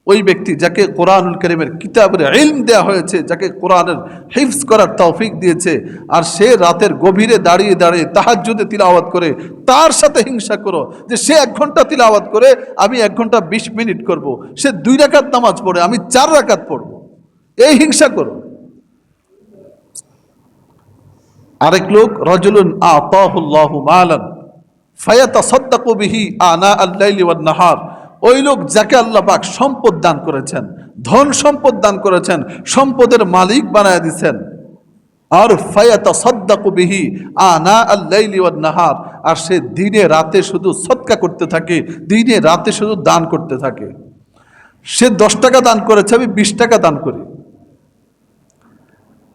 ওই ব্যক্তি যাকে কোরআনুল কারীমের কিতাবের ইলম দেওয়া হয়েছে, যাকে কোরআনের হিফজ করার তৌফিক দিয়েছে, আর সে রাতের গভীরে দাঁড়িয়ে দাঁড়িয়ে তাহাজ্জুদে তিলাওয়াত করে, তার সাথে হিংসা করো যে সে 1 ঘন্টা তিলাওয়াত করে, আমি 1 ঘন্টা 20 মিনিট করব। সে 2 রাকাত নামাজ পড়ে, আমি 4 রাকাত পড়ব। এই হিংসা করো। আরেক লোক, রাজুলুন আতাহুল্লাহু মালান ফায়াতাসাদ্দাকু বিহি আনা আল-লাইলি ওয়ান-নাহার, ওই লোক যাকে আল্লাহ পাক সম্পদ দান করেছেন, ধন সম্পদ দান করেছেন, সম্পদের মালিক বানায় দিয়েছেন, আর ফায়াতাসাদ্দাকু বিহি আনা আল-লাইলি ওয়ান-নাহার, আর সে দিনে রাতে শুধু সদকা করতে থাকে, দিনে রাতে শুধু দান করতে থাকে। সে 10 টাকা দান করেছে, আমি 20 টাকা দান করি।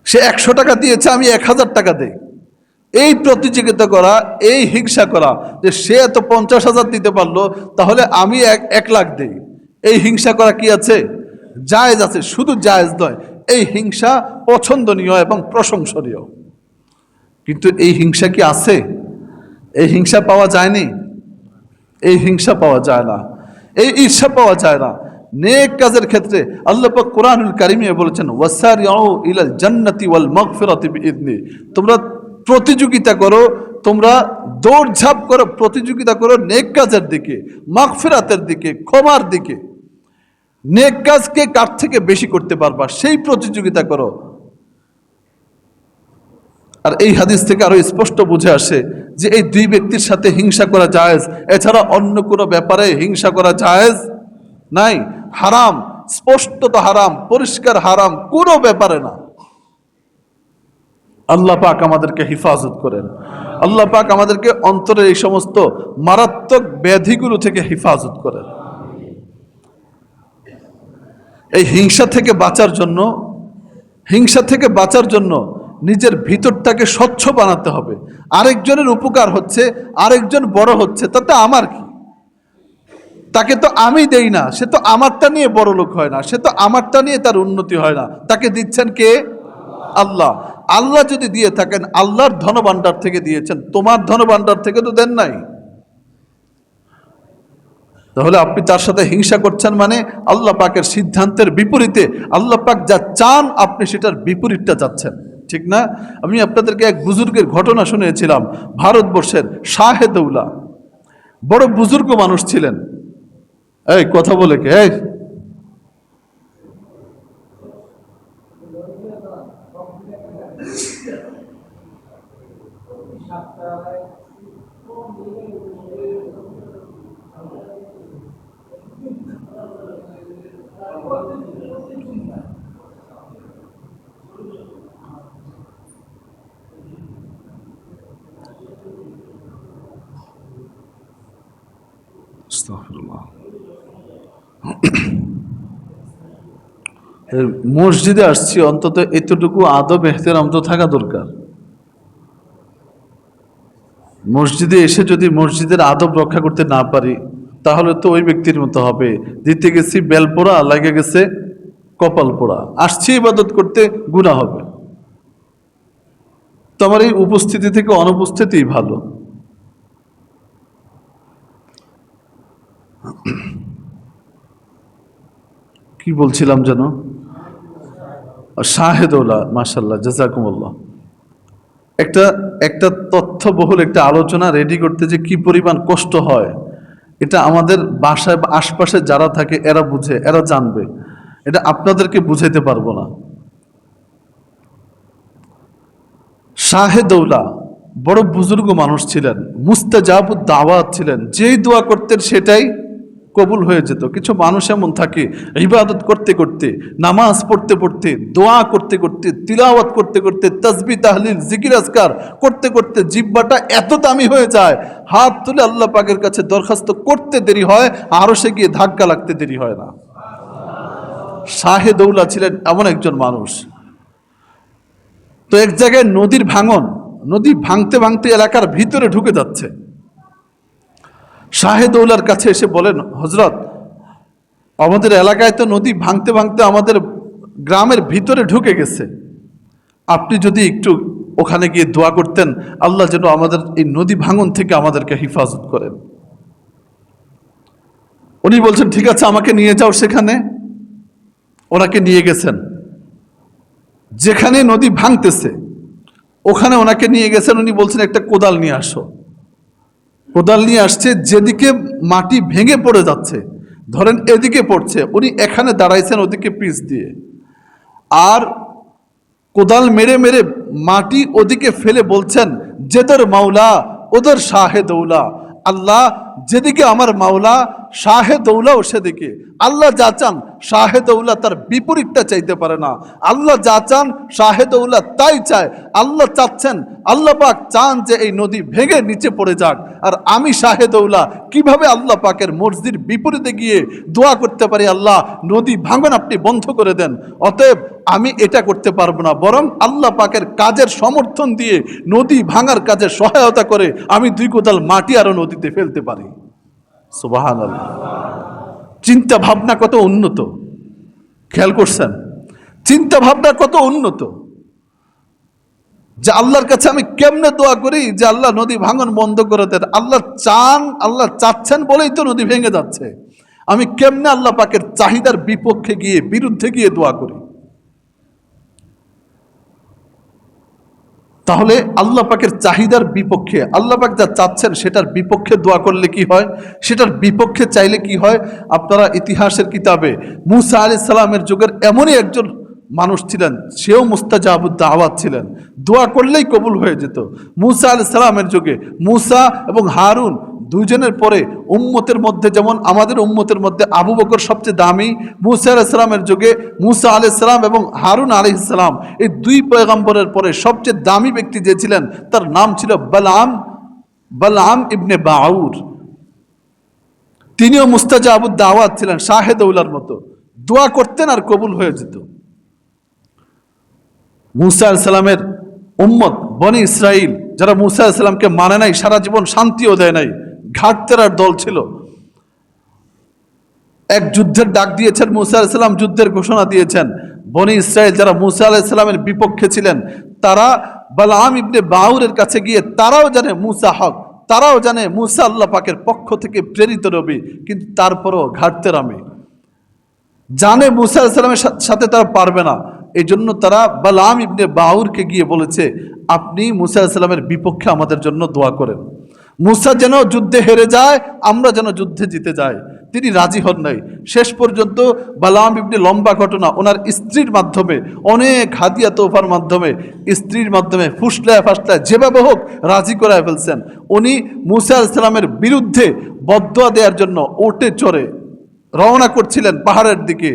সে 100 টাকা দিয়েছে, আমি 1000 টাকা দেই। এই প্রতিযোগিতা করা, এই হিংসা করা যে সে এত 50,000 দিতে পারলো, তাহলে আমি 1 লাখ দেই। এই হিংসা করা কি আছে? জায়েজ আছে, শুধু জায়েজ নয়, এই হিংসা পছন্দনীয় এবং প্রশংসনীয়। কিন্তু এই হিংসা কি আছে? এই হিংসা পাওয়া যায়নি, এই হিংসা পাওয়া যায় না, এই ঈর্ষা পাওয়া যায় না। নেক কাজের ক্ষেত্রে আল্লাহ পাক কোরআনুল কারীমে বলেছেন, ওয়াসারিউ ইলাল জান্নাতি ওয়াল মাগফিরাতি বিইذনি, তোমরা প্রতিযোগিতা করো, তোমরা দৌড়ঝাঁপ করো, প্রতিযোগিতা করো নেক কাজের দিকে, মাগফিরাতের দিকে, ক্ষমার দিকে। নেক কাজকে কার থেকে বেশি করতে পারবা, সেই প্রতিযোগিতা করো। আর এই হাদিস থেকে আরো স্পষ্ট বুঝে আসে যে এই 2 ব্যক্তির সাথে হিংসা করা জায়েজ, এছাড়া অন্য কোনো ব্যাপারে হিংসা করা জায়েজ নাই। হারাম, স্পষ্টত হারাম, পরিষ্কার হারাম, কোনো ব্যাপারে না। আল্লাহ পাক আমাদেরকে হেফাজত করেন। আল্লাহ পাক আমাদেরকে অন্তরের এই সমস্ত মারাত্মক ব্যাধিগুলো থেকে হেফাজত করেন। এই হিংসা থেকে বাঁচার জন্য নিজের ভিতরটাকে স্বচ্ছ বানাতে হবে। আরেকজনের উপকার হচ্ছে, আরেকজন বড় হচ্ছে, তাতে আমার কি? তাকে তো আমি দেই না, সে তো আমারটা নিয়ে বড় লোক হয় না, সে তো আমারটা নিয়ে তার উন্নতি হয় না, তাকে দিচ্ছেন কে? আল্লাহ। আল্লাহ যদি দিয়ে থাকেন, আল্লাহর ধনভাণ্ডার থেকে দিয়েছেন, তোমার ধনভাণ্ডার থেকে তো দেন নাই। তাহলে আপনি তার সাথে হিংসা করছেন, মানে আল্লাহ পাকের সিদ্ধান্তের বিপরীতে, আল্লাহ পাক যা চান আপনি সেটার বিপরীতটা চাচ্ছেন, ঠিক না? আমি আপনাদেরকে এক বুজুর্গের ঘটনা শুনিয়েছিলাম, ভারতবর্ষের শাহে দৌলা, বড় বুজুর্গ মানুষ ছিলেন। এই কথা বলে কে? এই আস্তাগফিরুল্লাহ। মসজিদে আসছি, অন্তত এতটুকু আদব এহতেরাম তো থাকা দরকার। মসজিদে এসে যদি মসজিদের আদব রক্ষা করতে না পারি, তাহলে তো ওই ব্যক্তির মতো হবে, দিতে গেছি বেল পোড়া, লাগে গেছে কপাল পোড়া। আসছি ইবাদত করতে, গুনাহ হবে। তো আমার এই উপস্থিতি থেকে অনুপস্থিতি ভালো। কি বলছিলাম যেন? শাহেদৌলা, মাশাআল্লাহ, জাযাকুমুল্লাহ। একটা তথ্যবহুল একটা আলোচনা রেডি করতে যে কি পরিমাণ কষ্ট হয়, এটা আমাদের বাসায় বা আশপাশে যারা থাকে এরা বুঝে, এরা জানবে। এটা আপনাদেরকে বুঝাইতে পারবো না। শাহেদৌলা বড় বুজুর্গ মানুষ ছিলেন, মুস্তাজাবুদ দাওয়াত ছিলেন, যেই দোয়া করতেন সেটাই কবুল হয়ে যেত। কিছু মানুষ এমন থাকে, ইবাদত করতে করতে, নামাজ পড়তে পড়তে, দোয়া করতে করতে, তিলাওয়াত করতে করতে, তাসবিহ তাহলিল জিকির আজকার করতে করতে জিহ্বাটা এত দামি হয়ে যায়, হাত তুলে আল্লাহ পাকের কাছে দরখাস্ত করতে দেরি হয়, আরো সে গিয়ে ধাক্কা লাগতে দেরি হয় না। শাহেদৌলা ছিলেন এমন একজন মানুষ। তো এক জায়গায় নদীর ভাঙন, নদী ভাঙতে ভাঙতে এলাকার ভিতরে ঢুকে যাচ্ছে। শাহেদৌলার কাছে এসে বলেন, হযরত, আমাদের এলাকায় তো নদী ভাঙতে ভাঙতে আমাদের গ্রামের ভিতরে ঢুকে গেছে, আপনি যদি একটু ওখানে গিয়ে দোয়া করতেন, আল্লাহ যেন আমাদের এই নদী ভাঙন থেকে আমাদেরকে হেফাজত করেন। উনি বলছেন, ঠিক আছে, আমাকে নিয়ে যাও সেখানে। ওনাকে নিয়ে গেছেন, যেখানে নদী ভাঙতেছে ওখানে ওনাকে নিয়ে গেছেন। উনি বলছেন একটা কোদাল নিয়ে আসো। কোদাল নিয়ে আসছে, যেদিকে মাটি ভেঙে পড়ে যাচ্ছে, ধরেন এদিকে পড়ছে, উনি এখানে দাঁড়াইছেন ওদিকে পিচ দিয়ে, আর কোদাল মেরে মেরে মাটি ওদিকে ফেলে বলছেন, যেদের মাওলা ওদের শাহে দৌলা। আল্লাহ যেদিকে আমার মাওলা শাহে দৌলাও সেদিকে। আল্লাহ যা চান শাহে দৌলা তার বিপরীতটা চাইতে পারে না। আল্লাহ যা চান শাহে দৌলা তাই চায়। আল্লাহ চাচ্ছেন, আল্লাহ পাক চান যে এই নদী ভেঙে নিচে পড়ে যাক। আর আমি শাহে দৌলা কিভাবে আল্লাহ পাকের মর্জির বিপরীতে গিয়ে দোয়া করতে পারি, আল্লাহ নদী ভাঙন আপনি বন্ধ করে দেন। অতএব আমি এটা করতে পারবো না, বরং আল্লাহ পাকের কাজের সমর্থন দিয়ে নদী ভাঙার কাজে সহায়তা করে আমি 2 কোদাল মাটি আরো নদীতে ফেলতে পারি। সুবহানাল্লাহ। চিন্তা ভাবনা কত উন্নত, খেয়াল করছেন? চিন্তা ভাবনা কত উন্নত যে আল্লাহর কাছে আমি কেমনে দোয়া করি যে আল্লাহ নদী ভাঙন বন্ধ করে দেন। আল্লাহ চান, আল্লাহ চাচ্ছেন বলেই তো নদী ভেঙে যাচ্ছে। আমি কেমনে আল্লাহ পাকের চাহিদার বিপক্ষে গিয়ে, বিরুদ্ধে গিয়ে দোয়া করি? তাহলে আল্লাহ পাকের চাহিদার বিপক্ষে, আল্লাহ পাক যা চাচ্ছেন সেটার বিপক্ষে দোয়া করলে কি হয়, সেটার বিপক্ষে চাইলে কি হয়? আপনারা ইতিহাসের কিতাবে মুসা আলাইহিস সালামের যুগের এমনই একজন মানুষ ছিলেন, সেও মুস্তাজাবুদ দাওয়াত ছিলেন, দোয়া করলেই কবুল হয়ে যেত। মুসা আলাইহিস সালামের যুগে মুসা এবং হারুন দুইজনের পরে উম্মতের মধ্যে, যেমন আমাদের উম্মতের মধ্যে আবু বকর সবচেয়ে দামি, মুসা আলাইহিস সালামের যুগে মুসা আলাইহিস সালাম এবং হারুন আলাইহিস সালাম, এই 2 পয়গম্বরের পরে সবচেয়ে দামি ব্যক্তি যে ছিলেন তার নাম ছিল বালআম ইবনে বাউর। তিনিও মুস্তাজাবুদ দাওয়াত ছিলেন, শাহে দৌলার মতো, দোয়া করতেন আর কবুল হয়ে যেত। মুসা আলাইহিস সালামের উম্মত বনি ইসরাইল যারা মুসা আলাইহিস সালামকে মানে নাই, সারা জীবন শান্তিও দেয় নাই, ঘাটতেরার দল ছিল। এক যুদ্ধের ডাক দিয়েছেন মুসা আলাইহিস সালাম, যুদ্ধের ঘোষণা দিয়েছেন। বনি ইসরাইল যারা মুসা আলাইহিস সালামের বিপক্ষে ছিলেন তারা বালআম ইবনে বাউরের কাছে গিয়ে, তারাও জানে মুসা হক, তারাও জানে মুসা আল্লাহ পাকের পক্ষ থেকে প্রেরিত নবী, কিন্তু তারপরও ঘাটতেরামি, জানে মুসা আলাইহিস সালামের সাথে তারা পারবে না। এই জন্য তারা বালআম ইবনে বাউরকে গিয়ে বলেছে, আপনি মুসা আলাইহিস সালামের বিপক্ষে আমাদের জন্য দোয়া করেন। মুসা যেন যুদ্ধে হেরে যায়, আমরা যেন যুদ্ধে জিতে যাই। তিনি রাজি হন নাই। শেষ পর্যন্ত বালআম ইবনে, লম্বা ঘটনা, ওনার স্ত্রীর মাধ্যমে, অনেক হাদিয়া তোফার মাধ্যমে, স্ত্রীর মাধ্যমে ফুসলায় ফাসলায় যেভাবে হোক রাজি করায় ফেলছেন। উনি মুসা আলাইহিস সালামের বিরুদ্ধে বদদোয়া দেওয়ার জন্য ওটে চড়ে রওনা করছিলেন পাহাড়ের দিকে,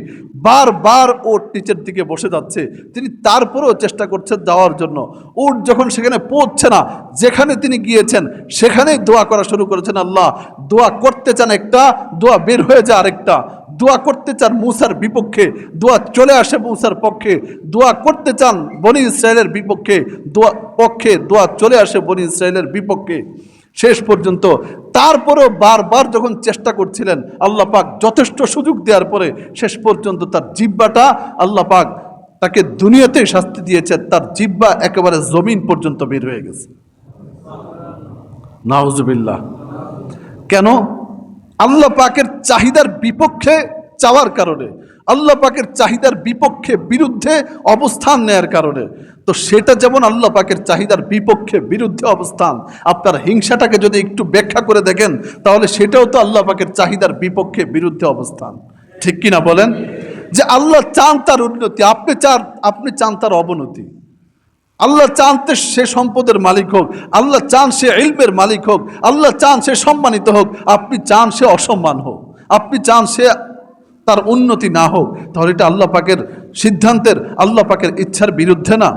বারবার ওট নিচের দিকে বসে যাচ্ছে, তিনি তারপরেও চেষ্টা করছেন যাওয়ার জন্য। ওট যখন সেখানে পৌঁছছে না, যেখানে তিনি গিয়েছেন সেখানেই দোয়া করা শুরু করেছেন। আল্লাহ দোয়া করতে চান একটা, দোয়া বের হয়ে যায় আরেকটা। দোয়া করতে চান মুসার বিপক্ষে, দোয়া চলে আসে মুসার পক্ষে। দোয়া করতে চান বনি ইসরায়েলের বিপক্ষে, দোয়া চলে আসে বনি ইসরায়েলের বিপক্ষে। শেষ পর্যন্ত তারপরেও বারবার যখন চেষ্টা করছিলেন, আল্লাহ পাক যথেষ্ট সুযোগ দেওয়ার পরে শেষ পর্যন্ত তার জিহ্বাটা, আল্লাহ পাক তাকে দুনিয়াতেই শাস্তি দিয়েছে, তার জিহ্বা একেবারে জমিন পর্যন্ত বের হয়ে গেছে। নাউজুবিল্লাহ। কেন? আল্লাহ পাকের চাহিদার বিপক্ষে চাওয়ার কারণে, আল্লাহ পাকের চাহিদার বিপক্ষে, বিরুদ্ধে অবস্থান নেয়ার কারণে। তো সেটা যেমন আল্লাহ পাকের চাহিদার বিপক্ষে, বিরুদ্ধে অবস্থান, আপনার হিংসাটাকে যদি একটু ব্যাখ্যা করে দেখেন তাহলে সেটাও তো আল্লাহ পাকের চাহিদার বিপক্ষে, বিরুদ্ধে অবস্থান। ঠিক কিনা বলেন? যে আল্লাহ চান তার উন্নতি, আপনি চান তার অবনতি। আল্লাহ চান সে সম্পদের মালিক হোক, আল্লাহ চান সে ইলমের মালিক হোক, আল্লাহ চান সে সম্মানিত হোক, আপনি চান সে অসম্মান হোক, আপনি চান সে তার উন্নতি না হোক। তাহলে এটা আল্লাহ পাকের সিদ্ধান্তের, আল্লাহ পাকের ইচ্ছার বিরুদ্ধে না।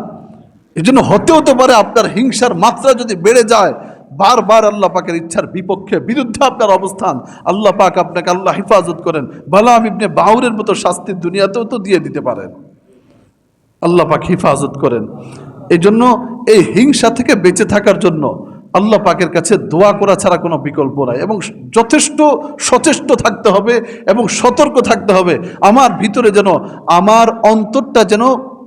এই জন্য হতেও তো পারে আপনার হিংসার মাত্রা যদি বেড়ে যায়, বারবার আল্লাহ পাকের ইচ্ছার বিপক্ষে, বিরুদ্ধে আপনার অবস্থান, আল্লাহ পাক আপনাকে, আল্লাহ হিফাজত করেন, বালআম ইবনে বাউরের মতো শাস্তি দুনিয়াতেও তো দিয়ে দিতে পারেন। আল্লাহ পাক হিফাজত করেন। এই জন্য এই হিংসা থেকে বেঁচে থাকার জন্য আল্লাহ পাকের কাছে দোয়া করা ছাড়া কোনো বিকল্প নাই, এবং যথেষ্ট সচেষ্ট থাকতে হবে এবং সতর্ক থাকতে হবে। আমার ভিতরে যেন, আমার অন্তরটা যেন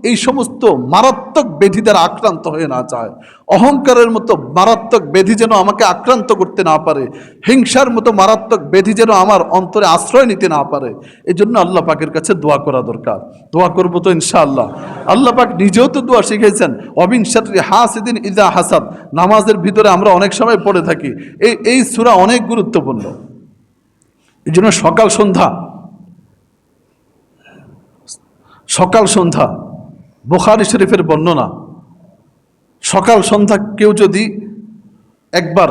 এই সমস্ত মারাত্মক ব্যাধি দ্বারা আক্রান্ত হয়ে না যায়। অহংকারের মতো মারাত্মক ব্যাধি যেন আমাকে আক্রান্ত করতে না পারে, হিংসার মতো মারাত্মক ব্যাধি যেন আমার অন্তরে আশ্রয় নিতে না পারে। এই জন্য আল্লাহ পাকের কাছে দোয়া করা দরকার। দোয়া করবো তো ইনশাআল্লাহ। আল্লাহ পাক নিজেও তো দোয়া শিখিয়েছেন, ওয়ামিন শাররি হাসিদিন ইযা হাসাদ। নামাজের ভিতরে আমরা অনেক সময় পড়ে থাকি, এই সূরা অনেক গুরুত্বপূর্ণ। এই জন্য সকাল সন্ধ্যা বুখারী শরীফের বর্ণনা, সকাল সন্ধ্যা কেউ যদি একবার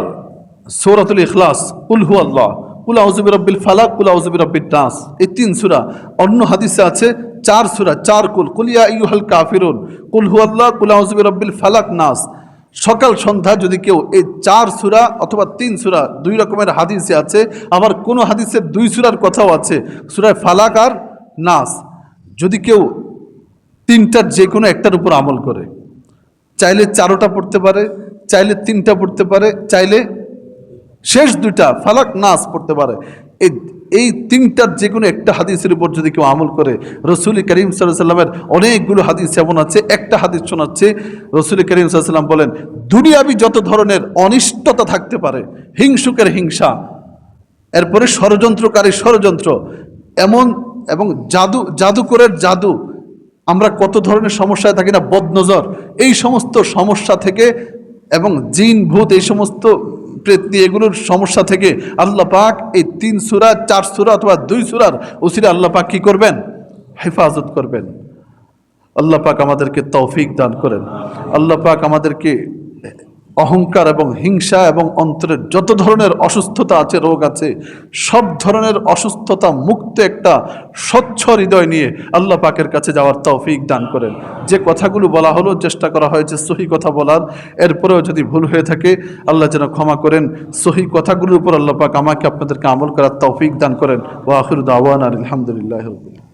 সূরাতুল ইখলাস, কুল হুয়াল্লাহ, কুল আউযু বিরাব্বিল ফালাক, কুল আউযু বিরাব্বিন নাস, এই 3 সূরা, অন্য হাদিসে আছে 4 সূরা, 4 কুল, কুল ইয়া আইয়ুহাল কাফিরুন, কুল হুয়াল্লাহ, কুল আউযু বিরাব্বিল ফালাক, নাস। সকাল সন্ধ্যা যদি কেউ এই 4 সূরা অথবা 3 সূরা, 2 রকমের হাদিসে আছে, আবার কোন হাদিসে 2 সূরার কথাও আছে, সূরা ফালাক আর নাস, যদি কেউ 3টার যে কোনো একটার উপর আমল করে, চাইলে 4টা পড়তে পারে, চাইলে 3টা পড়তে পারে, চাইলে শেষ 2টা ফালাক নাস পড়তে পারে, এই 3টার যে কোনো একটা হাদিসের উপর যদি কেউ আমল করে, রসুল করিম সাল্লাল্লাহু আলাইহি ওয়াসাল্লামের অনেকগুলো হাদিস এমন আছে, একটা হাদিস শোনাচ্ছে, রসুল করিম সাল্লাল্লাহু আলাইহি ওয়াসাল্লাম বলেন, দুনিয়াবি যত ধরনের অনিষ্টতা থাকতে পারে, হিংসুকের হিংসা, এরপরে ষড়যন্ত্রকারী ষড়যন্ত্র, এমন এবং জাদুকরের জাদু, আমরা কত ধরনের সমস্যায় থাকি না, বদনজর, এই সমস্ত সমস্যা থেকে, এবং জিন ভূত, এই সমস্ত প্রেতনি, এগুলোর সমস্যা থেকে আল্লাহ পাক এই 3 সূরা, 4 সূরা অথবা 2 সূরার ওসিলে আল্লাহ পাক কি করবেন? হেফাজত করবেন। আল্লাহ পাক আমাদেরকে তৌফিক দান করেন। আল্লাহ পাক আমাদেরকে অহংকার এবং হিংসা এবং অন্তরের যত ধরনের অসুস্থতা আছে, রোগ আছে, সব ধরনের অসুস্থতা মুক্ত একটা স্বচ্ছ হৃদয় নিয়ে আল্লাহ পাকের কাছে যাওয়ার তৌফিক দান করেন। যে কথাগুলো বলা হলো, চেষ্টা করা হয়েছে সহি কথা বলার, এরপরেও যদি ভুল হয়ে থাকে আল্লাহ যেন ক্ষমা করেন। সহি কথাগুলোর উপর আল্লাহ পাক আমাকে আপনাদেরকে আমল করার তৌফিক দান করেন। ওয়া আখিরু দাওয়ানা আলহামদুলিল্লাহি রাব্বিল আলামিন।